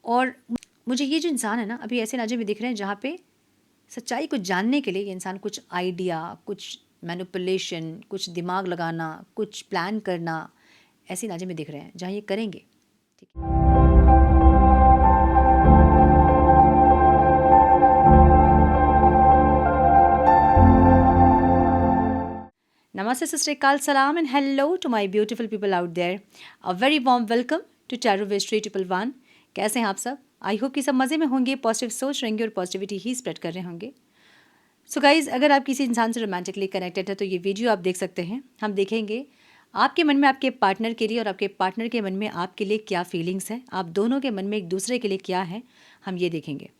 और मुझे ये जो इंसान है ना, अभी ऐसे नाजे में दिख रहे हैं जहाँ पे सच्चाई को जानने के लिए ये इंसान कुछ आइडिया, कुछ मैनिपुलेशन, कुछ दिमाग लगाना, कुछ प्लान करना, ऐसे नाजे में दिख रहे हैं जहाँ ये करेंगे। ठीक है। Namaste, Sasrikal, Salam, and hello to my beautiful people out there. A very warm welcome to Tarot Wish 3111. कैसे हैं आप सब? आई होप कि सब मज़े में होंगे, पॉजिटिव सोच रहेंगे और पॉजिटिविटी ही स्प्रेड कर रहे होंगे। सो गाइज़, अगर आप किसी इंसान से रोमांटिकली कनेक्टेड है तो ये वीडियो आप देख सकते हैं। हम देखेंगे आपके मन में आपके पार्टनर के लिए और आपके पार्टनर के मन में आपके लिए क्या फीलिंग्स हैं, आप दोनों के मन में एक दूसरे के लिए क्या है, हम ये देखेंगे।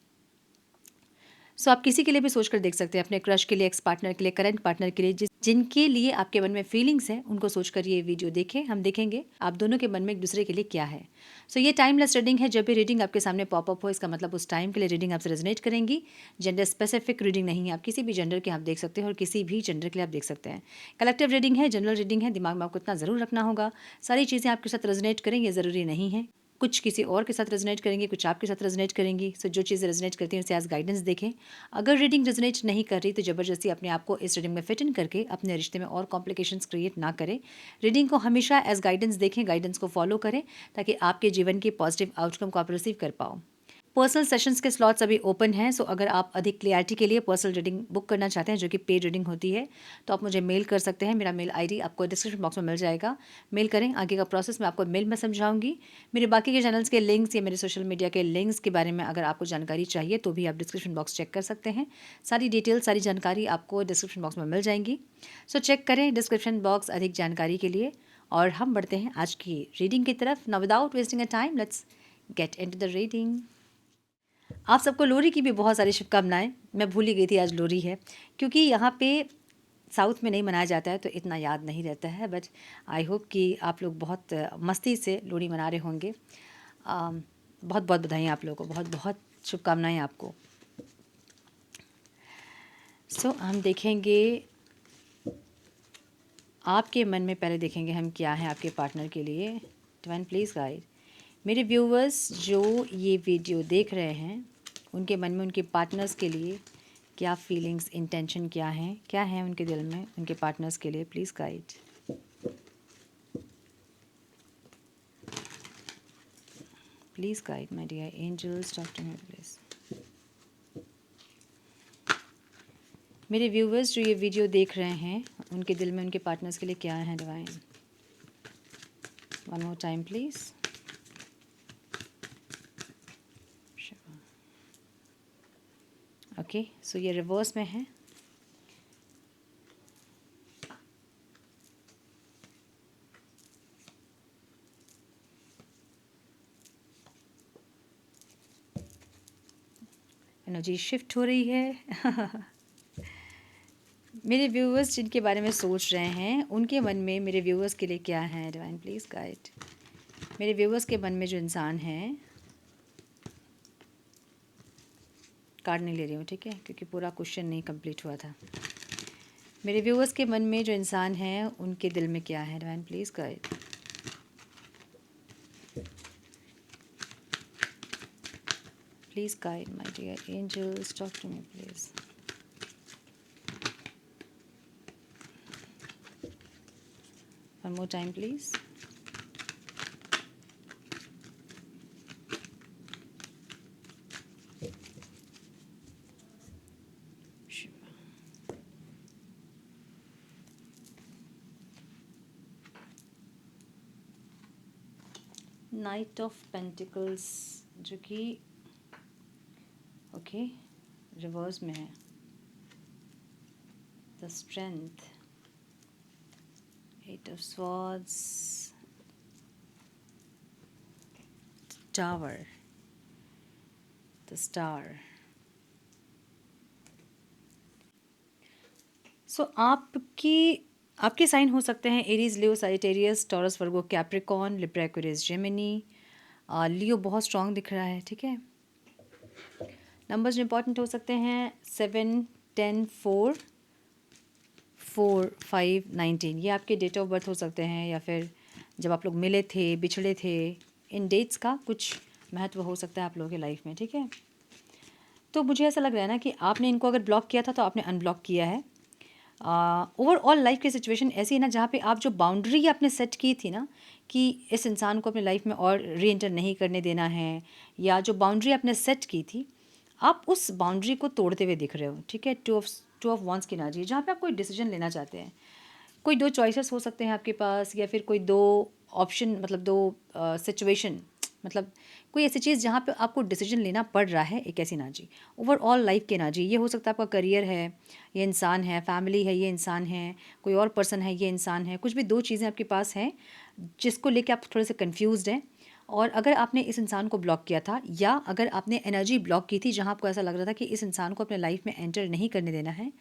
सो आप किसी के लिए भी सोच कर देख सकते हैं, अपने क्रश के लिए, एक्स पार्टनर के लिए, करंट पार्टनर के लिए, जिनके लिए आपके मन में फीलिंग्स हैं, उनको सोच कर ये वीडियो देखें। हम देखेंगे आप दोनों के मन में एक दूसरे के लिए क्या है। सो ये टाइमलेस रीडिंग है। जब भी रीडिंग आपके सामने पॉपअप हो, इसका मतलब उस टाइम के लिए रीडिंग आपसे रेजोनेट करेंगी। जेंडर स्पेसिफिक रीडिंग नहीं है, आप किसी भी जेंडर के आप देख सकते हैं और किसी भी जेंडर के लिए आप देख सकते हैं। कलेक्टिव रीडिंग है, जनरल रीडिंग है। दिमाग में आपको इतना ज़रूर रखना होगा, सारी चीज़ें आपके साथ रेजोनेट करें ये ज़रूरी नहीं है। कुछ किसी और के साथ रेजोनेट करेंगे, कुछ आपके साथ रेजोनेट करेंगी। सो जो चीज़ें रेजोनेट करती हैं उसे एज गाइडेंस देखें। अगर रीडिंग रेजोनेट नहीं कर रही तो ज़बरदस्ती अपने आप को इस रीडिंग में फिट इन करके अपने रिश्ते में और कॉम्प्लिकेशंस क्रिएट ना करें। रीडिंग को हमेशा एज गाइडेंस देखें, गाइडेंस को फॉलो करें ताकि आपके जीवन की पॉजिटिव आउटकम को आप रिसीव कर पाओ। पर्सनल सेशंस के स्लॉट्स अभी ओपन हैं। सो अगर आप अधिक क्लियरिटी के लिए पर्सनल रीडिंग बुक करना चाहते हैं, जो कि पेड रीडिंग होती है, तो आप मुझे मेल कर सकते हैं। मेरा मेल आईडी आपको डिस्क्रिप्शन बॉक्स में मिल जाएगा। मेल करें, आगे का प्रोसेस मैं आपको मेल में समझाऊंगी। मेरे बाकी के चैनल्स के लिंक्स या मेरे सोशल मीडिया के लिंक्स के बारे में अगर आपको जानकारी चाहिए तो भी आप डिस्क्रिप्शन बॉक्स चेक कर सकते हैं। सारी डिटेल, सारी जानकारी आपको डिस्क्रिप्शन बॉक्स में मिल जाएंगी। सो चेक करें डिस्क्रिप्शन बॉक्स अधिक जानकारी के लिए। और हम बढ़ते हैं आज की रीडिंग की तरफ। Now without wasting a time, let's get into the reading. आप सबको लोहड़ी की भी बहुत सारी शुभकामनाएं। मैं भूल ही गई थी आज लोहड़ी है, क्योंकि यहाँ पे साउथ में नहीं मनाया जाता है तो इतना याद नहीं रहता है। बट आई होप कि आप लोग बहुत मस्ती से लोहड़ी मना रहे होंगे। बहुत बहुत बधाई आप लोगों को, बहुत बहुत शुभकामनाएं आपको। सो हम देखेंगे आपके मन में, पहले देखेंगे हम क्या है आपके पार्टनर के लिए। डिवाइन प्लीज़ गाइड मेरे व्यूवर्स जो ये वीडियो देख रहे हैं, उनके मन में उनके पार्टनर्स के लिए क्या फीलिंग्स, इंटेंशन क्या है उनके दिल में उनके पार्टनर्स के लिए। Please guide. Please guide my dear angels, talk to me please. मेरे व्यूवर्स जो ये वीडियो देख रहे हैं, उनके दिल में उनके पार्टनर्स के लिए क्या है divine. One more time please. Okay, so ये रिवर्स में है। एनर्जी शिफ्ट हो रही है। मेरे व्यूवर्स जिनके बारे में सोच रहे हैं, उनके मन में मेरे व्यूवर्स के लिए क्या है डिवाइन प्लीज़ गाइड। मेरे व्यूवर्स के मन में जो इंसान है, कार्ड नहीं ले रही हूँ, ठीक है, क्योंकि पूरा क्वेश्चन नहीं कंप्लीट हुआ था। मेरे व्यूवर्स के मन में जो इंसान है, उनके दिल में क्या है divine please guide. Please guide my dear angels, talk to me please. One more time please. Knight of pentacles, जो कि ओके रिवर्स में है। The strength, eight of swords, tower, the star. So आपके साइन हो सकते हैं Aries, Leo, Sagittarius, Taurus, Virgo, Capricorn, Libra, Aquarius, Gemini. Leo बहुत strong दिख रहा है, ठीक है। नंबर्स जो इंपॉर्टेंट हो सकते हैं 7, 10, 4, 4, 5, 19। ये आपके डेट ऑफ बर्थ हो सकते हैं, या फिर जब आप लोग मिले थे, बिछड़े थे, इन डेट्स का कुछ महत्व हो सकता है आप लोगों की लाइफ में, ठीक है। तो मुझे ऐसा लग रहा है ना कि आपने इनको अगर ब्लॉक किया था तो आपने अनब्लॉक किया है। ओवरऑल लाइफ की सिचुएशन ऐसी है ना जहाँ पे आप जो बाउंड्री आपने सेट की थी ना कि इस इंसान को अपने लाइफ में और री एंटर नहीं करने देना है, या जो बाउंड्री आपने सेट की थी आप उस बाउंड्री को तोड़ते हुए दिख रहे हो, ठीक है। टू ऑफ वंस की एनर्जी जहाँ पे आप कोई डिसीजन लेना चाहते हैं। कोई दो चॉइसेस हो सकते हैं आपके पास, या फिर कोई दो ऑप्शन, मतलब दो सिचुएशन, मतलब कोई ऐसी चीज़ जहाँ पे आपको डिसीजन लेना पड़ रहा है, एक ऐसी एनर्जी। ओवरऑल लाइफ की एनर्जी ये हो सकता है आपका करियर है, ये इंसान है, फैमिली है, ये इंसान है, कोई और पर्सन है, ये इंसान है, कुछ भी दो चीज़ें आपके पास हैं जिसको लेके आप थोड़े से कंफ्यूज्ड हैं। और अगर आपने इस इंसान को ब्लॉक किया था, या अगर आपने एनर्जी ब्लॉक की थी जहाँ आपको ऐसा लग रहा था कि इस इंसान को अपने लाइफ में एंटर नहीं करने देना है,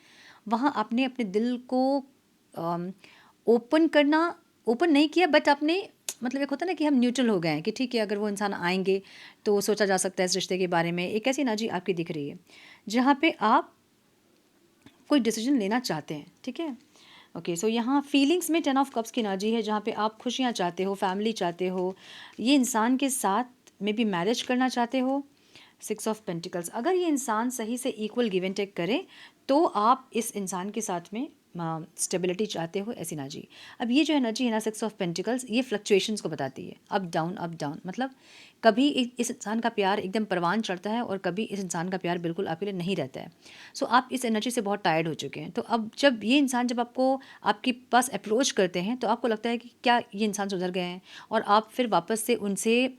वहाँ आपने अपने दिल को ओपन करना, ओपन नहीं किया, बट आपने, मतलब एक होता है ना कि हम न्यूट्रल हो गए हैं कि ठीक है अगर वो इंसान आएंगे तो सोचा जा सकता है इस रिश्ते के बारे में। एक ऐसी एनर्जी आपकी दिख रही है जहाँ पे आप कोई डिसीजन लेना चाहते हैं, ठीक है। ओके, सो यहाँ फीलिंग्स में 10 ऑफ कप्स की एनर्जी है जहाँ पे आप खुशियाँ चाहते हो, फैमिली चाहते हो, ये इंसान के साथ में भी मैरिज करना चाहते हो। 6 ऑफ पेंटिकल्स, अगर ये इंसान सही से इक्वल गिव एंड टेक करे तो आप इस इंसान के साथ में स्टेबिलिटी चाहते हो, ऐसी एनर्जी। अब ये जो एनर्जी है ना 6 ऑफ पेंटिकल्स, ये फ्लक्चुएशंस को बताती है, अप डाउन, मतलब कभी इस इंसान का प्यार एकदम परवान चढ़ता है और कभी इस इंसान का प्यार बिल्कुल आपके लिए नहीं रहता है। सो आप इस एनर्जी से बहुत टायर्ड हो चुके हैं। तो अब जब ये इंसान जब आपको आपके पास अप्रोच करते हैं तो आपको लगता है कि क्या ये इंसान सुधर गए हैं, और आप फिर वापस से उनसे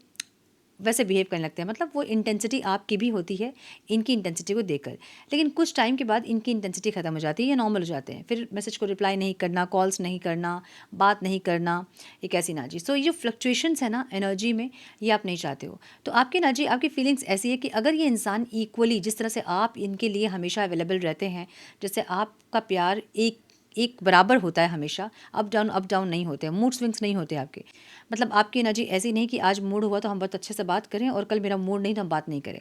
वैसे बिहेव करने लगते हैं। मतलब वो इंटेंसिटी आपकी भी होती है इनकी इंटेंसिटी को देखकर, लेकिन कुछ टाइम के बाद इनकी इंटेंसिटी ख़त्म हो जाती है, ये नॉर्मल हो जाते हैं, फिर मैसेज को रिप्लाई नहीं करना, कॉल्स नहीं करना, बात नहीं करना, एक ऐसी एनर्जी। सो ये जो फ्लक्चुएशंस है ना एनर्जी में, ये आप नहीं चाहते हो। तो आपकी एनर्जी, आपकी फीलिंग्स ऐसी है कि अगर ये इंसान इक्वली, जिस तरह से आप इनके लिए हमेशा अवेलेबल रहते हैं, जैसे आपका प्यार एक एक बराबर होता है हमेशा, अप डाउन नहीं होते, मूड स्विंग्स नहीं होते आपके। मतलब आपकी एनर्जी ऐसी नहीं कि आज मूड हुआ तो हम बहुत अच्छे से बात करें और कल मेरा मूड नहीं तो हम बात नहीं करें।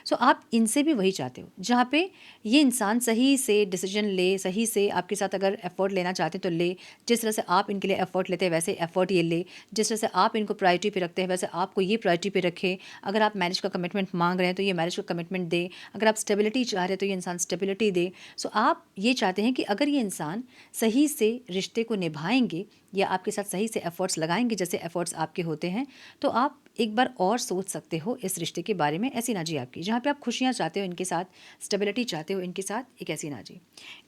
सो आप इनसे भी वही चाहते हो जहाँ पे ये इंसान सही से डिसीजन ले, सही से आपके साथ अगर एफर्ट लेना चाहते हैं तो ले, जिस तरह से आप इनके लिए एफर्ट लेते हैं वैसे एफर्ट ये ले, जिस तरह से आप इनको प्रायोरिटी पे रखते हैं वैसे आपको ये प्रायोरिटी पे रखे। अगर आप मैरिज का कमिटमेंट मांग रहे हैं तो ये मैरिज का कमिटमेंट दे, अगर आप स्टेबिलिटी चाह रहे हैं तो ये इंसान स्टेबिलिटी दे। सो आप ये चाहते हैं कि अगर ये इंसान सही से रिश्ते को निभाएंगे या आपके साथ सही से एफर्ट्स लगाएंगे जैसे एफर्ट्स आपके होते हैं, तो आप एक बार और सोच सकते हो इस रिश्ते के बारे में। ऐसी एनर्जी आपकी जहाँ पे आप खुशियाँ चाहते हो इनके साथ, स्टेबिलिटी चाहते हो इनके साथ, एक ऐसी एनर्जी।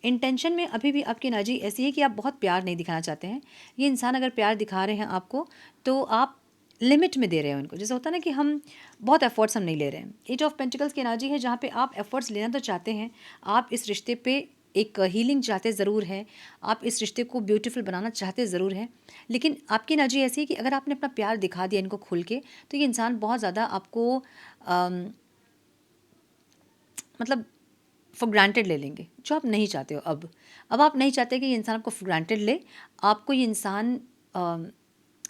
इंटेंशन में अभी भी आपकी एनर्जी ऐसी है कि आप बहुत प्यार नहीं दिखाना चाहते हैं। ये इंसान अगर प्यार दिखा रहे हैं आपको तो आप लिमिट में दे रहे हो उनको, जैसे होता है ना कि हम बहुत एफर्ट्स हम नहीं ले रहे हैं। 8 ऑफ पेंटिकल्स की एनर्जी है जहाँ पे आप एफर्ट्स लेना तो चाहते हैं, आप इस रिश्ते पे एक हीलिंग चाहते ज़रूर हैं, आप इस रिश्ते को ब्यूटीफुल बनाना चाहते ज़रूर हैं, लेकिन आपकी एनर्जी ऐसी है कि अगर आपने अपना प्यार दिखा दिया इनको खुल के तो ये इंसान बहुत ज़्यादा आपको मतलब फॉर ग्रांटेड ले लेंगे, जो आप नहीं चाहते हो। अब आप नहीं चाहते कि ये इंसान आपको फॉर ग्रांटेड ले, आपको ये इंसान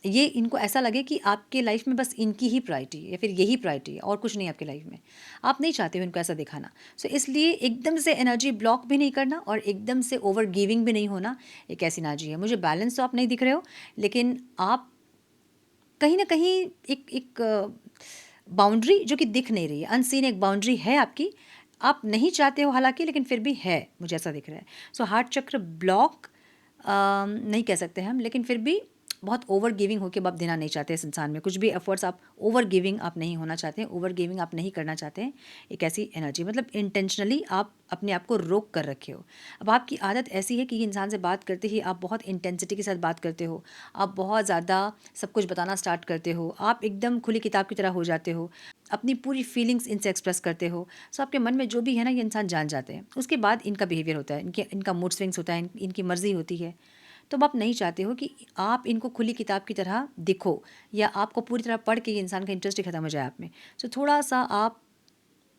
ये इनको ऐसा लगे कि आपके लाइफ में बस इनकी ही प्रायोरिटी है या फिर यही प्रायोरिटी है और कुछ नहीं आपकी लाइफ में। आप नहीं चाहते हो इनको ऐसा दिखाना। सो इसलिए एकदम से एनर्जी ब्लॉक भी नहीं करना और एकदम से ओवर गिविंग भी नहीं होना, एक ऐसी एनर्जी है। मुझे बैलेंस तो आप नहीं दिख रहे हो, लेकिन आप कहीं ना कहीं एक एक बाउंड्री जो कि दिख नहीं रही है, अनसीन एक बाउंड्री है आपकी, आप नहीं चाहते हो हालांकि, लेकिन फिर भी है, मुझे ऐसा दिख रहा है। सो हार्ट चक्र ब्लॉक नहीं कह सकते हम, लेकिन फिर भी बहुत ओवर गिविंग होकर आप देना नहीं चाहते इस इंसान में कुछ भी एफर्ट्स, आप ओवर गिविंग आप नहीं होना चाहते हैं, ओवर गिविंग आप नहीं करना चाहते हैं, एक ऐसी एनर्जी। मतलब इंटेंशनली आप अपने आप को रोक कर रखे हो। अब आपकी आदत ऐसी है कि ये इंसान से बात करते ही आप बहुत इंटेंसिटी के साथ बात करते हो, आप बहुत ज़्यादा सब कुछ बताना स्टार्ट करते हो, आप एकदम खुली किताब की तरह हो जाते हो, अपनी पूरी फीलिंग्स इनसे एक्सप्रेस करते हो। सो आपके मन में जो भी है ना ये इंसान जान जाते हैं। उसके बाद इनका बिहेवियर होता है, इनका मूड स्विंग्स होता है, इनकी मर्जी होती है। तो अब आप नहीं चाहते हो कि आप इनको खुली किताब की तरह दिखो या आपको पूरी तरह पढ़ के ये इंसान का इंटरेस्ट ही खत्म हो जाए आप में। सो थोड़ा सा आप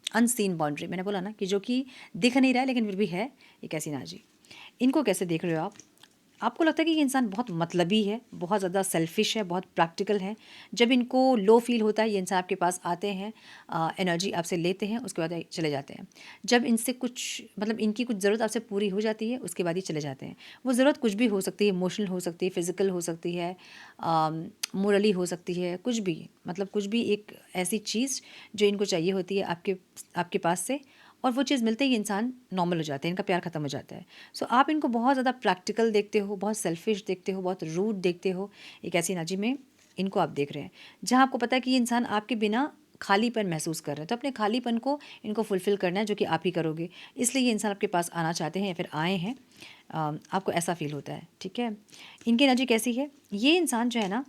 अनसीन बाउंड्री, मैंने बोला ना कि जो कि दिख नहीं रहा है लेकिन फिर भी है, एक ऐसी एनर्जी। इनको कैसे देख रहे हो आप? आपको लगता है कि ये इंसान बहुत मतलबी है, बहुत ज़्यादा सेल्फिश है, बहुत प्रैक्टिकल है। जब इनको लो फील होता है, ये इंसान आपके पास आते हैं, एनर्जी आपसे लेते हैं, उसके बाद ये चले जाते हैं। जब इनसे कुछ मतलब इनकी कुछ ज़रूरत आपसे पूरी हो जाती है, उसके बाद ये चले जाते हैं। वो ज़रूरत कुछ भी हो सकती है, इमोशनल हो सकती है, फिज़िकल हो सकती है, मोरली हो सकती है, कुछ भी, मतलब कुछ भी एक ऐसी चीज़ जो इनको चाहिए होती है आपके आपके पास से, और वो चीज़ मिलते ही इंसान नॉर्मल हो जाते हैं, इनका प्यार ख़त्म हो जाता है। सो आप इनको बहुत ज़्यादा प्रैक्टिकल देखते हो, बहुत सेल्फिश देखते हो, बहुत रूड देखते हो। एक ऐसी एनर्जी में इनको आप देख रहे हैं, जहाँ आपको पता है कि ये इंसान आपके बिना खालीपन महसूस कर रहे हैं, तो अपने खालीपन को इनको फुलफ़िल करना है, जो कि आप ही करोगे। इसलिए ये इंसान आपके पास आना चाहते हैं या फिर आए हैं। आपको ऐसा फ़ील होता है, ठीक है? इनकी एनर्जी कैसी है? ये इंसान जो है ना,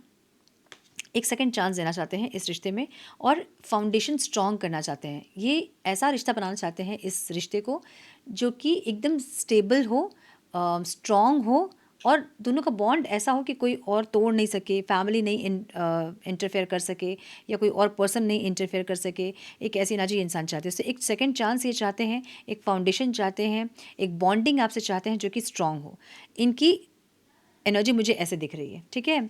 एक सेकंड चांस देना चाहते हैं इस रिश्ते में, और फाउंडेशन स्ट्रॉन्ग करना चाहते हैं। ये ऐसा रिश्ता बनाना चाहते हैं इस रिश्ते को, जो कि एकदम स्टेबल हो, स्ट्रॉन्ग हो, और दोनों का बॉन्ड ऐसा हो कि कोई और तोड़ नहीं सके, फैमिली नहीं इंटरफेयर कर सके, या कोई और पर्सन नहीं इंटरफेयर कर सके। एक ऐसी एनर्जी इंसान चाहते हैं। उससे एक सेकंड चांस ये चाहते हैं, एक फाउंडेशन चाहते हैं, एक बॉन्डिंग आपसे चाहते हैं जो कि स्ट्रॉन्ग हो। इनकी एनर्जी मुझे ऐसे दिख रही है, ठीक है?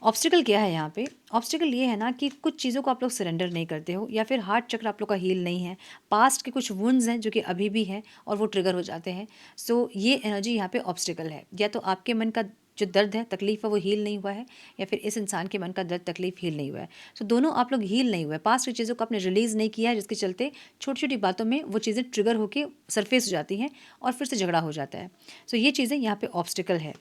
ऑब्स्टिकल क्या है यहाँ पे? ऑब्स्टिकल ये है ना कि कुछ चीज़ों को आप लोग सरेंडर नहीं करते हो, या फिर हार्ट चक्र आप लोग का हील नहीं है। पास्ट के कुछ वुंड्स हैं जो कि अभी भी हैं, और वो ट्रिगर हो जाते हैं। सो ये एनर्जी यहाँ पे ऑब्स्टिकल है। या तो आपके मन का जो दर्द है, तकलीफ है, वो हील नहीं हुआ है, या फिर इस इंसान के मन का दर्द, तकलीफ हील नहीं हुआ है। सो दोनों आप लोग हील नहीं हुए, पास्ट की चीज़ों को आपने रिलीज़ नहीं किया है, जिसके चलते छोटी छोटी बातों में वो चीज़ें ट्रिगर होकर सरफेस हो जाती हैं, और फिर से झगड़ा हो जाता है। सो ये चीज़ें यहाँ पे ऑब्स्टिकल है।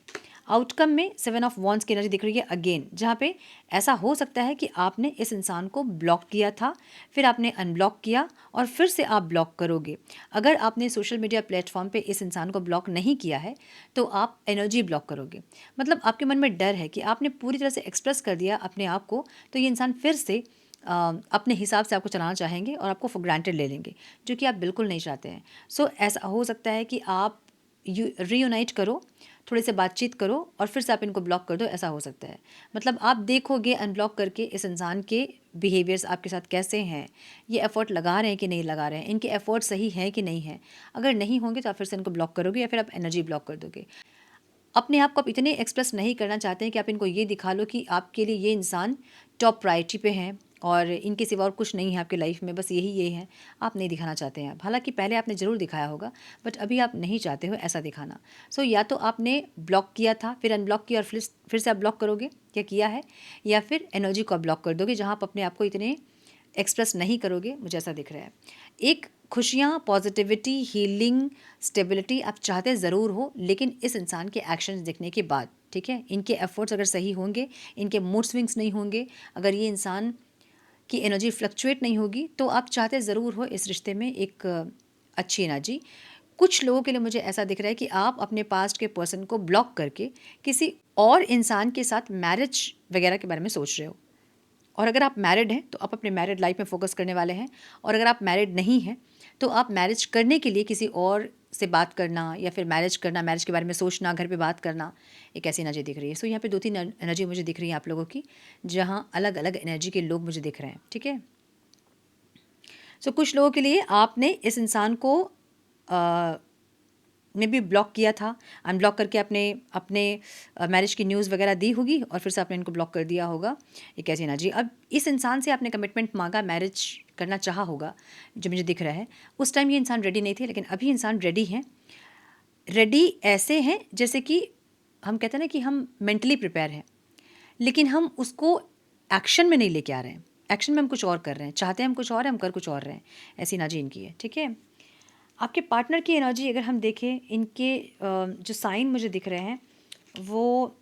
आउटकम में 7 ऑफ वॉन्ड्स की एनर्जी दिख रही है अगेन, जहाँ पे ऐसा हो सकता है कि आपने इस इंसान को ब्लॉक किया था, फिर आपने अनब्लॉक किया, और फिर से आप ब्लॉक करोगे। अगर आपने सोशल मीडिया प्लेटफॉर्म पे इस इंसान को ब्लॉक नहीं किया है, तो आप एनर्जी ब्लॉक करोगे। मतलब आपके मन में डर है कि आपने पूरी तरह से एक्सप्रेस कर दिया अपने आप को, तो ये इंसान फिर से अपने हिसाब से आपको चलाना चाहेंगे, और आपको फॉर ग्रांटेड ले लेंगे, जो कि आप बिल्कुल नहीं चाहते हैं। सो ऐसा हो सकता है कि आप रीयूनाइट करो, थोड़ी से बातचीत करो, और फिर से आप इनको ब्लॉक कर दो, ऐसा हो सकता है। मतलब आप देखोगे अनब्लॉक करके इस इंसान के बिहेवियर्स आपके साथ कैसे हैं, ये एफ़र्ट लगा रहे हैं कि नहीं लगा रहे हैं, इनके एफ़र्ट सही हैं कि नहीं हैं। अगर नहीं होंगे तो आप फिर से इनको ब्लॉक करोगे, या फिर आप एनर्जी ब्लॉक कर दोगे। अपने आप को आप इतने एक्सप्रेस नहीं करना चाहते हैं कि आप इनको ये दिखा लो कि आपके लिए ये इंसान टॉप प्रायोरिटी पे हैं, और इनके सिवा और कुछ नहीं है आपकी लाइफ में, बस यही ये है। आप नहीं दिखाना चाहते हैं। हालांकि पहले आपने ज़रूर दिखाया होगा, बट अभी आप नहीं चाहते हो ऐसा दिखाना। सो या तो आपने ब्लॉक किया था, फिर अनब्लॉक किया, और फिर से आप ब्लॉक करोगे, क्या किया है, या फिर एनर्जी को आप ब्लॉक कर दोगे, जहाँ आप अपने आप को इतने एक्सप्रेस नहीं करोगे, मुझे ऐसा दिख रहा है। एक खुशियाँ, पॉजिटिविटी, हीलिंग, स्टेबिलिटी आप चाहते ज़रूर हो, लेकिन इस इंसान के एक्शंस देखने के बाद, ठीक है? इनके एफर्ट्स अगर सही होंगे, इनके मूड स्विंग्स नहीं होंगे, अगर ये इंसान की एनर्जी फ्लक्चुएट नहीं होगी, तो आप चाहते ज़रूर हो इस रिश्ते में एक अच्छी एनर्जी। कुछ लोगों के लिए मुझे ऐसा दिख रहा है कि आप अपने पास्ट के पर्सन को ब्लॉक करके किसी और इंसान के साथ मैरिज वगैरह के बारे में सोच रहे हो। और अगर आप मैरिड हैं, तो आप अपने मैरिड लाइफ में फ़ोकस करने वाले हैं, और अगर आप मैरिड नहीं हैं, तो आप मैरिज करने के लिए किसी और से बात करना, या फिर मैरिज करना, मैरिज के बारे में सोचना, घर पे बात करना, एक ऐसी एनर्जी दिख रही है। सो यहाँ पे 2-3 एनर्जी मुझे दिख रही है आप लोगों की, जहाँ अलग-अलग एनर्जी के लोग मुझे दिख रहे हैं, ठीक है? सो कुछ लोगों के लिए आपने इस इंसान को ने भी ब्लॉक किया था, अनब्लॉक करके अपने अपने मैरिज की न्यूज़ वगैरह दी होगी, और फिर से आपने इनको ब्लॉक कर दिया होगा। एक ऐसी एनर्जी। अब इस इंसान से आपने कमिटमेंट मांगा, मैरिज करना चाहा होगा, जो मुझे दिख रहा है। उस टाइम ये इंसान रेडी नहीं थे, लेकिन अभी इंसान रेडी हैं। रेडी ऐसे हैं जैसे कि हम कहते हैं ना कि हम मेंटली प्रिपेयर हैं, लेकिन हम उसको एक्शन में नहीं लेके आ रहे हैं। एक्शन में हम कुछ और कर रहे हैं, चाहते हैं हम कुछ और है, हम कर कुछ और रहे हैं। ऐसी एनर्जी इनकी है, ठीक है? आपके पार्टनर की एनर्जी अगर हम देखें, इनके जो साइन मुझे दिख रहे हैं, वो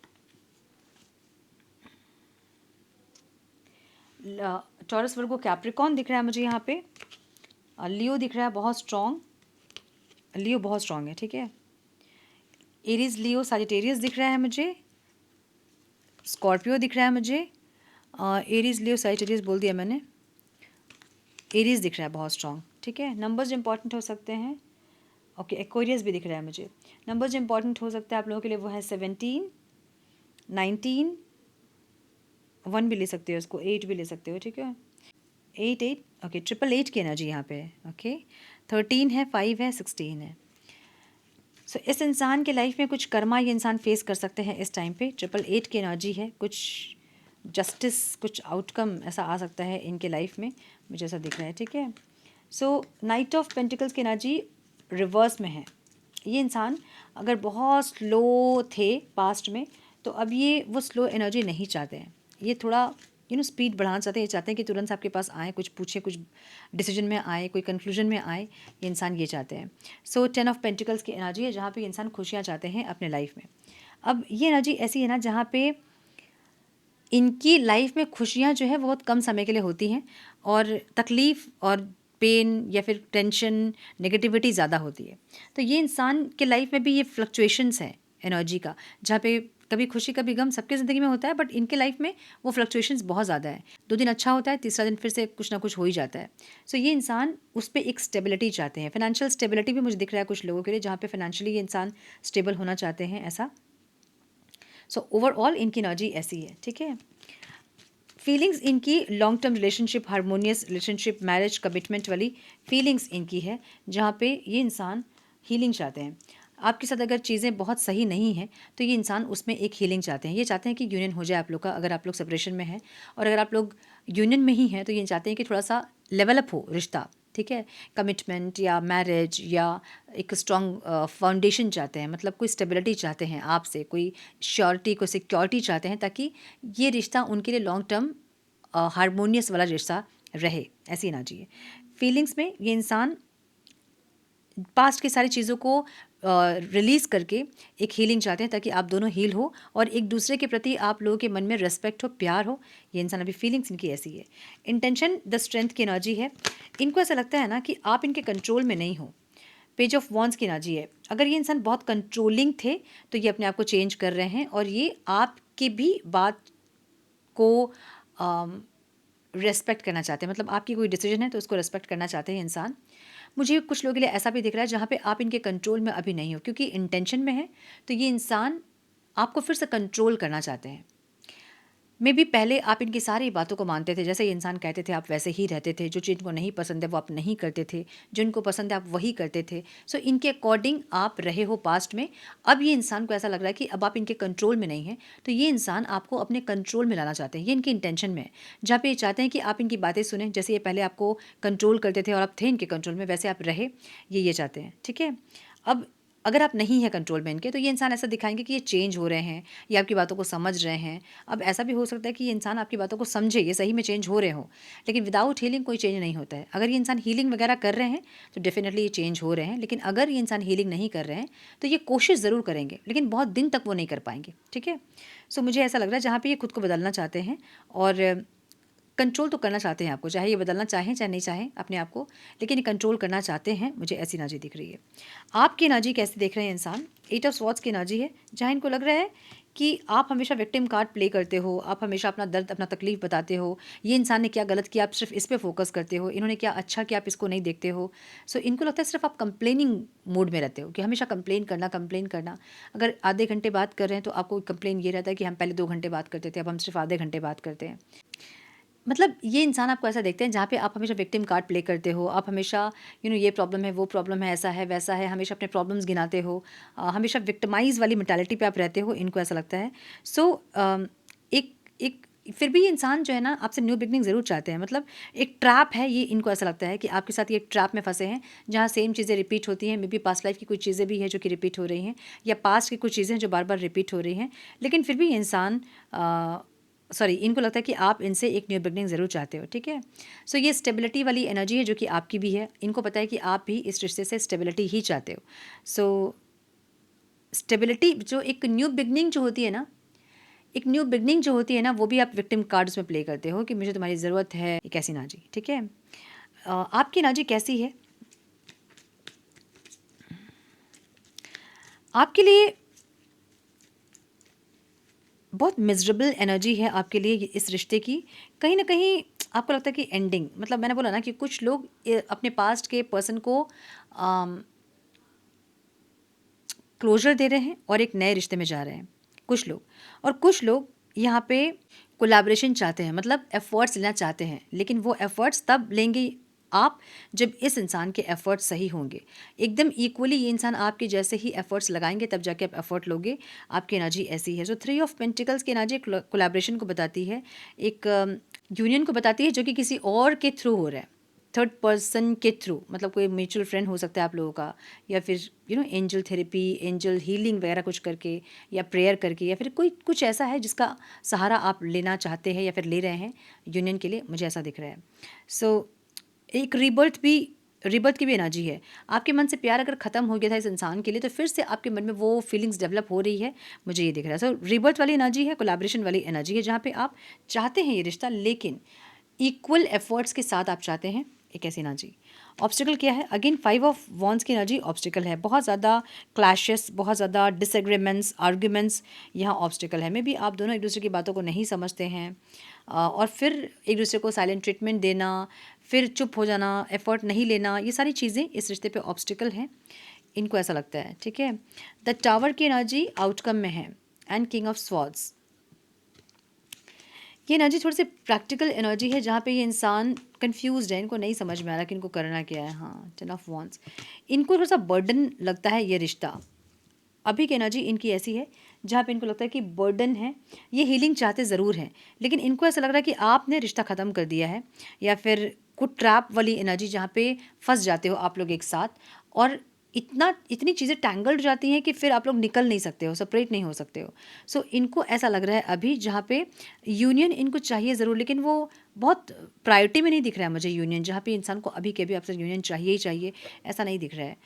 टॉरस, वर्गो, कैप्रिकॉर्न दिख रहा है मुझे यहाँ पे। लियो दिख रहा है बहुत स्ट्रॉन्ग, लियो बहुत स्ट्रॉन्ग है, ठीक है? एरीज, लियो, सजिटेरियस दिख रहा है मुझे, स्कॉर्पियो दिख रहा है मुझे। एरीज, लियो, सजिटेरियस बोल दिया मैंने। एरीज दिख रहा है बहुत स्ट्रॉन्ग, ठीक है? नंबर्स इंपॉर्टेंट हो सकते हैं। ओके, एक्वेरियस भी दिख रहा है मुझे। नंबर्स इंपॉर्टेंट हो सकता है आप लोगों के लिए, वो है 17, 19, 1 भी ले सकते हो, उसको 8 भी ले सकते हो, ठीक है? 8, 8, ओके, 888 की एनर्जी यहाँ पे है, ओके? 13 है, 5 है, 16 है। सो इस इंसान के लाइफ में कुछ कर्मा ये इंसान फेस कर सकते हैं इस टाइम पे। 888 की एनर्जी है, कुछ जस्टिस, कुछ आउटकम ऐसा आ सकता है इनके लाइफ में, मुझे ऐसा दिख रहा है, ठीक है। सो नाइट ऑफ पेंटिकल्स की एनर्जी रिवर्स में है। ये इंसान अगर बहुत स्लो थे पास्ट में, तो अब ये वो स्लो एनर्जी नहीं चाहते हैं। ये थोड़ा स्पीड बढ़ाना चाहते हैं। ये चाहते हैं कि तुरंत आपके पास आए, कुछ पूछे, कुछ डिसीजन में आए, कोई कंक्लूजन में आए, ये इंसान ये चाहते हैं। सो 10 ऑफ पेंटिकल्स की एनर्जी है, जहाँ पे इंसान खुशियाँ चाहते हैं अपने लाइफ में। अब ये एनर्जी ऐसी है ना, जहाँ पे इनकी लाइफ में खुशियाँ जो है वो बहुत कम समय के लिए होती हैं, और तकलीफ़ और पेन या फिर टेंशन, नेगेटिविटी ज़्यादा होती है। तो ये इंसान के लाइफ में भी ये फ्लक्चुएशंस हैं एनर्जी का, जहाँ पे कभी खुशी कभी गम सबके ज़िंदगी में होता है, बट इनके लाइफ में वो फ्लक्चुएशंस बहुत ज़्यादा है। 2 दिन अच्छा होता है, तीसरा दिन फिर से कुछ ना कुछ हो ही जाता है। सो ये इंसान उस पर एक स्टेबिलिटी चाहते हैं। फाइनेंशियल स्टेबिलिटी भी मुझे दिख रहा है कुछ लोगों के लिए, जहाँ पे फाइनेंशियली ये इंसान स्टेबल होना चाहते हैं, ऐसा। सो ओवरऑल इनकी एनर्जी ऐसी है, ठीक है। फीलिंग्स इनकी long term relationship, harmonious relationship, marriage, commitment वाली फीलिंग्स इनकी है, जहाँ पे ये इंसान हीलिंग चाहते हैं। आपके साथ अगर चीज़ें बहुत सही नहीं हैं, तो ये इंसान उसमें एक हीलिंग चाहते हैं। ये चाहते हैं कि यूनियन हो जाए आप लोग का, अगर आप लोग सेपरेशन में हैं, और अगर आप लोग यूनियन में ही हैं, तो ये चाहते हैं कि थोड़ा सा लेवल अप हो रिश्ता, ठीक है। कमिटमेंट या मैरिज या एक स्ट्रॉन्ग फाउंडेशन चाहते हैं, मतलब कोई स्टेबिलिटी चाहते हैं आपसे, कोई श्योरिटी, कोई सिक्योरिटी चाहते हैं, ताकि ये रिश्ता उनके लिए लॉन्ग टर्म हारमोनियस वाला रिश्ता रहे, ऐसी एनर्जी है। फीलिंग्स में ये इंसान पास्ट की सारी चीज़ों को रिलीज़ करके एक हीलिंग चाहते हैं, ताकि आप दोनों हील हो और एक दूसरे के प्रति आप लोगों के मन में रिस्पेक्ट हो, प्यार हो। ये इंसान अभी फीलिंग्स इनकी ऐसी है। इंटेंशन द स्ट्रेंथ की एनर्जी है। इनको ऐसा लगता है ना कि आप इनके कंट्रोल में नहीं हो। पेज ऑफ वॉन्ड्स की एनर्जी है। अगर ये इंसान बहुत कंट्रोलिंग थे, तो ये अपने आप को चेंज कर रहे हैं, और ये आपकी भी बात को रेस्पेक्ट करना चाहते हैं। मतलब आपकी कोई डिसीजन है तो उसको रेस्पेक्ट करना चाहते हैं इंसान। मुझे कुछ लोगों के लिए ऐसा भी दिख रहा है जहाँ पे आप इनके कंट्रोल में अभी नहीं हो, क्योंकि इंटेंशन में है, तो ये इंसान आपको फिर से कंट्रोल करना चाहते हैं। मे बी पहले आप इनकी सारी बातों को मानते थे, जैसे ये इंसान कहते थे आप वैसे ही रहते थे, जो चीज़ को नहीं पसंद है वो आप नहीं करते थे, जो इनको पसंद है आप वही करते थे। सो इनके अकॉर्डिंग आप रहे हो पास्ट में। अब ये इंसान को ऐसा लग रहा है कि अब आप इनके कंट्रोल में नहीं हैं, तो ये इंसान आपको अपने कंट्रोल में लाना चाहते हैं। ये इनकी इंटेंशन में है, जहाँ पे ये चाहते हैं कि आप इनकी बातें सुनें। जैसे ये पहले आपको कंट्रोल करते थे और आप थे इनके कंट्रोल में, वैसे आप रहे, ये चाहते हैं, ठीक है। अब अगर आप नहीं है कंट्रोल में इनके, तो ये इंसान ऐसा दिखाएंगे कि ये चेंज हो रहे हैं, ये आपकी बातों को समझ रहे हैं। अब ऐसा भी हो सकता है कि ये इंसान आपकी बातों को समझे, ये सही में चेंज हो रहे हो, लेकिन विदाउट हीलिंग कोई चेंज नहीं होता है। अगर ये इंसान हीलिंग वगैरह कर रहे हैं तो डेफिनेटली ये चेंज हो रहे हैं, लेकिन अगर ये इंसान हीलिंग नहीं कर रहे हैं तो ये कोशिश ज़रूर करेंगे, लेकिन बहुत दिन तक वो नहीं कर पाएंगे, ठीक है। सो मुझे ऐसा लग रहा है जहाँ पर ये खुद को बदलना चाहते हैं और कंट्रोल तो करना चाहते हैं आपको, चाहे ये बदलना चाहें चाहे नहीं चाहें अपने आप को, लेकिन ये कंट्रोल करना चाहते हैं। मुझे ऐसी एनर्जी दिख रही है। आपकी एनर्जी कैसे देख रहे हैं इंसान? 8 ऑफ स्वॉर्ड्स की एनर्जी है, जहाँ इनको लग रहा है कि आप हमेशा विक्टिम कार्ड प्ले करते हो, आप हमेशा अपना दर्द, अपना तकलीफ बताते हो। ये इंसान ने क्या गलत किया, आप सिर्फ इस पे फोकस करते हो, इन्होंने क्या अच्छा किया, आप इसको नहीं देखते हो। सो इनको लगता है सिर्फ आप कंप्लेनिंग मूड में रहते हो, कि हमेशा कंप्लेन करना। अगर आधे घंटे बात कर रहे हैं तो आपको कंप्लेन ये रहता है कि हम पहले 2 घंटे बात करते थे, अब हम सिर्फ आधे घंटे बात करते हैं। मतलब ये इंसान आपको ऐसा देखते हैं जहाँ पे आप हमेशा विक्टिम कार्ड प्ले करते हो, आप हमेशा ये प्रॉब्लम है, वो प्रॉब्लम है, ऐसा है वैसा है, हमेशा अपने प्रॉब्लम्स गिनाते हो, हमेशा विक्टिमाइज वाली मेंटालिटी पे आप रहते हो, इनको ऐसा लगता है। सो एक एक फिर भी ये इंसान जो है ना, आपसे न्यू बिगनिंग ज़रूर चाहते हैं। मतलब एक ट्रैप है ये, इनको ऐसा लगता है कि आपके साथ ये एक ट्रैप में फंसे हैं, जहाँ सेम चीज़ें रिपीट होती हैं। मे बी पास्ट लाइफ की कुछ चीज़ें भी हैं जो कि रिपीट हो रही हैं, या पास्ट की कुछ चीज़ें जो बार बार रिपीट हो रही हैं, लेकिन फिर भी ये इंसान इनको लगता है कि आप इनसे एक न्यू बिगनिंग ज़रूर चाहते हो, ठीक है। सो ये स्टेबिलिटी वाली एनर्जी है जो कि आपकी भी है। इनको पता है कि आप भी इस रिश्ते से स्टेबिलिटी ही चाहते हो। सो स्टेबिलिटी, जो एक न्यू बिगनिंग जो होती है ना, वो भी आप विक्टिम कार्ड्स में प्ले करते हो कि मुझे तुम्हारी ज़रूरत है, एक ऐसी एनर्जी, ठीक है। आपकी एनर्जी कैसी है? आपके लिए बहुत मिज़रेबल एनर्जी है आपके लिए इस रिश्ते की। कहीं ना कहीं आपको लगता है कि एंडिंग, मतलब मैंने बोला ना कि कुछ लोग अपने पास्ट के पर्सन को क्लोजर दे रहे हैं और एक नए रिश्ते में जा रहे हैं, कुछ लोग। और कुछ लोग यहाँ पे कोलैबोरेशन चाहते हैं, मतलब एफर्ट्स लेना चाहते हैं, लेकिन वो एफर्ट्स तब लेंगे आप जब इस इंसान के एफ़र्ट्स सही होंगे, एकदम इक्वली ये इंसान आपके जैसे ही एफ़र्ट्स लगाएंगे, तब जाके आप एफ़र्ट लोगे। आपकी एनर्जी ऐसी है। सो थ्री ऑफ पेंटिकल्स की एनर्जी कोलैबोरेशन को बताती है, एक यूनियन को बताती है जो कि किसी और के थ्रू हो रहा है, थर्ड पर्सन के थ्रू, मतलब कोई म्यूचुअल फ्रेंड हो सकता है आप लोगों का, या फिर एंजल थेरेपी, एंजल हीलिंग वगैरह कुछ करके, या प्रेयर करके, या फिर कोई कुछ ऐसा है जिसका सहारा आप लेना चाहते हैं या फिर ले रहे हैं यूनियन के लिए, मुझे ऐसा दिख रहा है। सो एक रिबर्थ की भी एनर्जी है। आपके मन से प्यार अगर ख़त्म हो गया था इस इंसान के लिए, तो फिर से आपके मन में वो फीलिंग्स डेवलप हो रही है, मुझे ये दिख रहा है। सो रिबर्थ वाली एनर्जी है, कोलैबोरेशन वाली एनर्जी है, जहाँ पे आप चाहते हैं ये रिश्ता, लेकिन इक्वल एफर्ट्स के साथ आप चाहते हैं एक ऐसी एनर्जी। ऑब्स्टिकल क्या है? अगेन 5 ऑफ वॉन्ड्स की एनर्जी ऑब्स्टिकल है। बहुत ज़्यादा क्लैशेस, बहुत ज़्यादा डिसएग्रीमेंट्स, आर्ग्यूमेंट्स यहाँ ऑब्स्टिकल है। मे बी आप दोनों एक दूसरे की बातों को नहीं समझते हैं, और फिर एक दूसरे को साइलेंट ट्रीटमेंट देना, फिर चुप हो जाना, एफर्ट नहीं लेना, ये सारी चीज़ें इस रिश्ते पे ऑब्स्टिकल हैं, इनको ऐसा लगता है। ठीक है। द टावर की एनर्जी आउटकम में है, एंड किंग ऑफ स्वॉर्ड्स। ये एनर्जी थोड़ी सी प्रैक्टिकल एनर्जी है, जहाँ पे ये इंसान कंफ्यूज्ड है, इनको नहीं समझ में आ रहा कि इनको करना क्या है। हाँ, 10 ऑफ वॉन्ड्स, इनको थोड़ा सा बर्डन लगता है ये रिश्ता। अभी की एनर्जी इनकी ऐसी है जहाँ पे इनको लगता है कि बर्डन है। ये हीलिंग चाहते ज़रूर हैं, लेकिन इनको ऐसा लग रहा है कि आपने रिश्ता ख़त्म कर दिया है, या फिर कुछ ट्रैप वाली एनर्जी जहाँ पे फंस जाते हो आप लोग एक साथ, और इतनी चीज़ें टैंगल्ड जाती हैं कि फिर आप लोग निकल नहीं सकते हो, सेपरेट नहीं हो सकते हो। सो इनको ऐसा लग रहा है अभी, जहाँ पे यूनियन इनको चाहिए ज़रूर, लेकिन वो बहुत प्रायोरिटी में नहीं दिख रहा है मुझे यूनियन, जहाँ पे इंसान को अभी के अभी आपसे यूनियन चाहिए ही चाहिए, ऐसा नहीं दिख रहा है।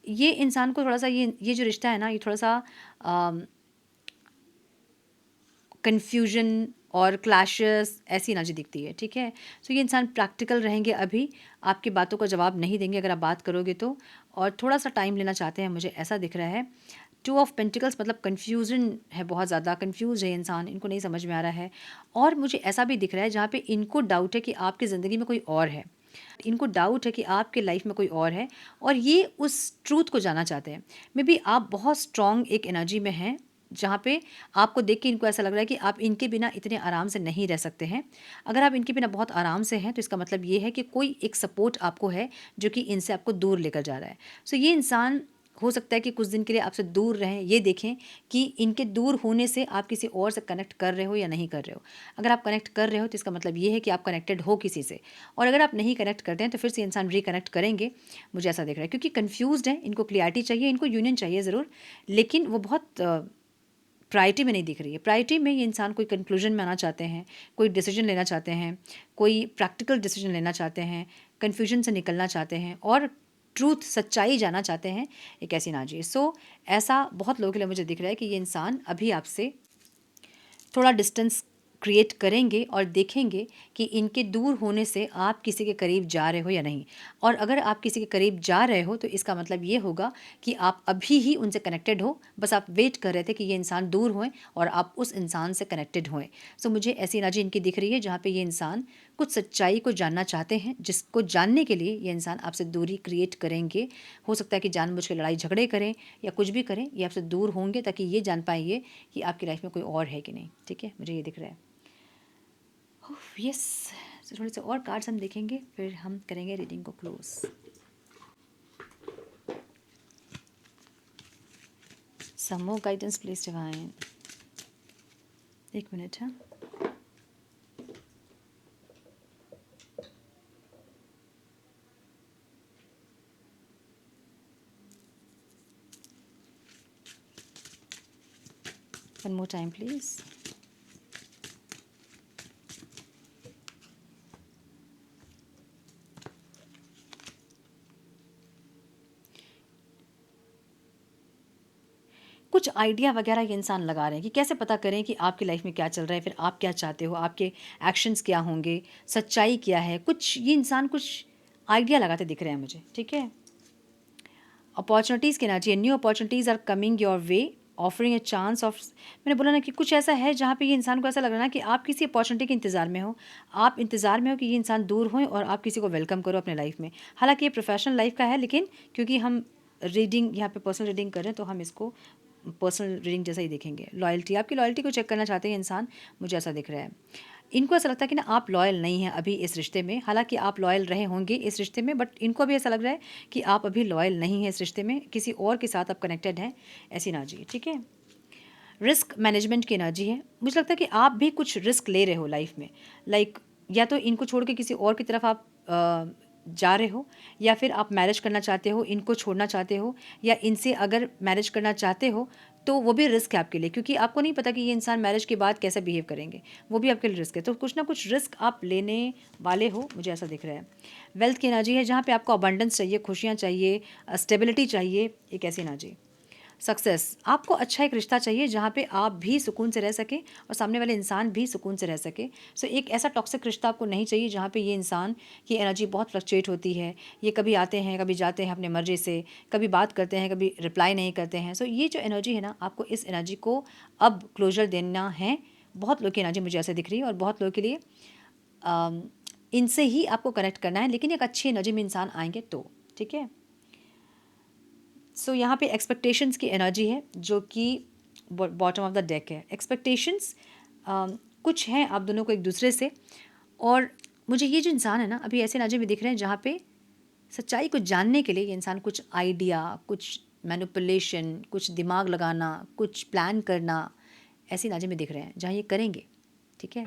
ये इंसान को थोड़ा सा ये जो रिश्ता है ना, ये थोड़ा सा कन्फ्यूजन और क्लैशेस ऐसी एनर्जी दिखती है। ठीक है। सो ये इंसान प्रैक्टिकल रहेंगे अभी, आपकी बातों का जवाब नहीं देंगे अगर आप बात करोगे तो, और थोड़ा सा टाइम लेना चाहते हैं, मुझे ऐसा दिख रहा है। 2 ऑफ पेंटिकल्स मतलब कन्फ्यूजन है, बहुत ज़्यादा कन्फ्यूज है इंसान, इनको नहीं समझ में आ रहा है। और मुझे ऐसा भी दिख रहा है जहाँ पे इनको डाउट है कि आपकी ज़िंदगी में कोई और है, इनको डाउट है कि आपके लाइफ में कोई और है, और ये उस ट्रूथ को जानना चाहते हैं। मे बी आप बहुत स्ट्रॉन्ग एक एनर्जी में हैं, जहाँ पे आपको देख के इनको ऐसा लग रहा है कि आप इनके बिना इतने आराम से नहीं रह सकते हैं। अगर आप इनके बिना बहुत आराम से हैं, तो इसका मतलब ये है कि कोई एक सपोर्ट आपको है जो कि इनसे आपको दूर लेकर जा रहा है। सो ये इंसान हो सकता है कि कुछ दिन के लिए आपसे दूर रहें, ये देखें कि इनके दूर होने से आप किसी और से कनेक्ट कर रहे हो या नहीं कर रहे हो। अगर आप कनेक्ट कर रहे हो, तो इसका मतलब ये है कि आप कनेक्टेड हो किसी से, और अगर आप नहीं कनेक्ट करते हैं, तो फिर से इंसान रिकनेक्ट करेंगे, मुझे ऐसा दिख रहा है। क्योंकि कन्फ्यूज्ड है, इनको क्लियरिटी चाहिए, इनको यूनियन चाहिए ज़रूर, लेकिन वो बहुत प्रायोरिटी में नहीं दिख रही है। प्रायोरिटी में ये इंसान कोई कंक्लूजन में आना चाहते हैं, कोई डिसीजन लेना चाहते हैं, कोई प्रैक्टिकल डिसीजन लेना चाहते हैं, कन्फ्यूजन से निकलना चाहते हैं, और ट्रूथ, सच्चाई जानना चाहते हैं, एक ऐसी एनर्जी। सो ऐसा बहुत लोगों के लिए मुझे दिख रहा है कि ये इंसान अभी आपसे थोड़ा डिस्टेंस क्रिएट करेंगे, और देखेंगे कि इनके दूर होने से आप किसी के करीब जा रहे हो या नहीं। और अगर आप किसी के करीब जा रहे हो, तो इसका मतलब ये होगा कि आप अभी ही उनसे कनेक्टेड हो, बस आप वेट कर रहे थे कि ये इंसान दूर होए और आप उस इंसान से कनेक्टेड होएं। सो मुझे ऐसी एनर्जी इनकी दिख रही है, जहाँ पे ये इंसान कुछ सच्चाई को जानना चाहते हैं, जिसको जानने के लिए ये इंसान आपसे दूरी क्रिएट करेंगे। हो सकता है कि जानबूझ के लड़ाई झगड़े करें या कुछ भी करें, ये आपसे दूर होंगे ताकि ये जान पाएंगे कि आपकी लाइफ में कोई और है कि नहीं। ठीक है, मुझे ये दिख रहा है। यस। तो थोड़े से और कार्ड्स हम देखेंगे, फिर हम करेंगे रीडिंग को close. Some more guidance please divine. एक मिनट है। One more time please. कुछ आइडिया वगैरह ये इंसान लगा रहे हैं कि कैसे पता करें कि आपकी लाइफ में क्या चल रहा है, फिर आप क्या चाहते हो, आपके एक्शंस क्या होंगे, सच्चाई क्या है। कुछ ये इंसान कुछ आइडिया लगाते दिख रहे हैं मुझे। ठीक है। अपॉर्चुनिटीज़ कहना चाहिए, new opportunities are coming your way, offering a chance of. मैंने बोला ना कि कुछ ऐसा है जहाँ पे ये इंसान को ऐसा लग रहा है ना कि आप किसी अपॉर्चुनिटी के इंतज़ार में हो, आप इंतज़ार में हो कि ये इंसान दूर हों और आप किसी को वेलकम करो अपने लाइफ में। हालांकि ये प्रोफेशनल लाइफ का है, लेकिन क्योंकि हम रीडिंग यहाँ पे पर्सनल रीडिंग कर रहे हैं, तो हम इसको पर्सनल रीडिंग जैसा ही देखेंगे। लॉयल्टी, आपकी लॉयल्टी को चेक करना चाहते हैं इंसान, मुझे ऐसा दिख रहा है। इनको ऐसा लगता है कि ना आप लॉयल नहीं हैं अभी इस रिश्ते में, हालांकि आप लॉयल रहे होंगे इस रिश्ते में, बट इनको भी ऐसा लग रहा है कि आप अभी लॉयल नहीं हैं इस रिश्ते में, किसी और के साथ आप कनेक्टेड हैं, ऐसी एनर्जी है, ठीक है। रिस्क मैनेजमेंट की एनर्जी है, मुझे लगता है कि आप भी कुछ रिस्क ले रहे हो लाइफ में, लाइक या तो इनको छोड़ के किसी और की तरफ आप जा रहे हो, या फिर आप मैरिज करना चाहते हो, इनको छोड़ना चाहते हो, या इनसे अगर मैरिज करना चाहते हो तो वो भी रिस्क है आपके लिए, क्योंकि आपको नहीं पता कि ये इंसान मैरिज के बाद कैसे बिहेव करेंगे, वो भी आपके लिए रिस्क है। तो कुछ ना कुछ रिस्क आप लेने वाले हो, मुझे ऐसा दिख रहा है। वेल्थ की एनर्जी है, जहाँ पे आपको अबंडेंस चाहिए, खुशियाँ चाहिए, स्टेबिलिटी चाहिए, एक ऐसी एनर्जी। सक्सेस, आपको अच्छा एक रिश्ता चाहिए जहाँ पे आप भी सुकून से रह सके और सामने वाले इंसान भी सुकून से रह सके। सो एक ऐसा टॉक्सिक रिश्ता आपको नहीं चाहिए जहाँ पे ये इंसान की एनर्जी बहुत फ्लक्चुएट होती है, ये कभी आते हैं कभी जाते हैं अपने मर्जी से, कभी बात करते हैं कभी रिप्लाई नहीं करते हैं। सो ये जो एनर्जी है ना, आपको इस एनर्जी को अब क्लोजर देना है। बहुत लोग की एनर्जी मुझे ऐसे दिख रही है और बहुत लोगों के लिए इनसे ही आपको कनेक्ट करना है, लेकिन एक अच्छी एनर्जी में इंसान आएंगे तो, ठीक है। सो यहाँ पे एक्सपेक्टेशंस की एनर्जी है जो कि बॉटम ऑफ द डेक है। एक्सपेक्टेशंस कुछ हैं आप दोनों को एक दूसरे से, और मुझे ये जो इंसान है ना अभी ऐसे एनर्जी में दिख रहे हैं जहाँ पे सच्चाई को जानने के लिए ये इंसान कुछ आइडिया, कुछ मैनिपुलेशन, कुछ दिमाग लगाना, कुछ प्लान करना, ऐसी एनर्जी में दिख रहे हैं जहाँ ये करेंगे, ठीक है।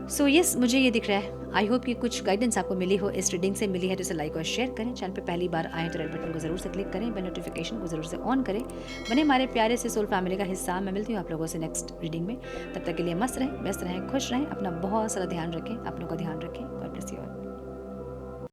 सो यस, मुझे ये दिख रहा है। आई होप कि कुछ गाइडेंस आपको मिली हो, इस रीडिंग से मिली है तो इसे लाइक और शेयर करें। चैनल पे पहली बार आए तो रेड बटन को ज़रूर से क्लिक करें, बेल नोटिफिकेशन को ज़रूर से ऑन करें, बने हमारे प्यारे से सोल फैमिली का हिस्सा। मैं मिलती हूँ आप लोगों से नेक्स्ट रीडिंग में, तब तक के लिए मस्त रहें, व्यस्त रहें, खुश रहें, अपना बहुत सारा ध्यान रखें, अपनों का ध्यान रखें। God bless you all.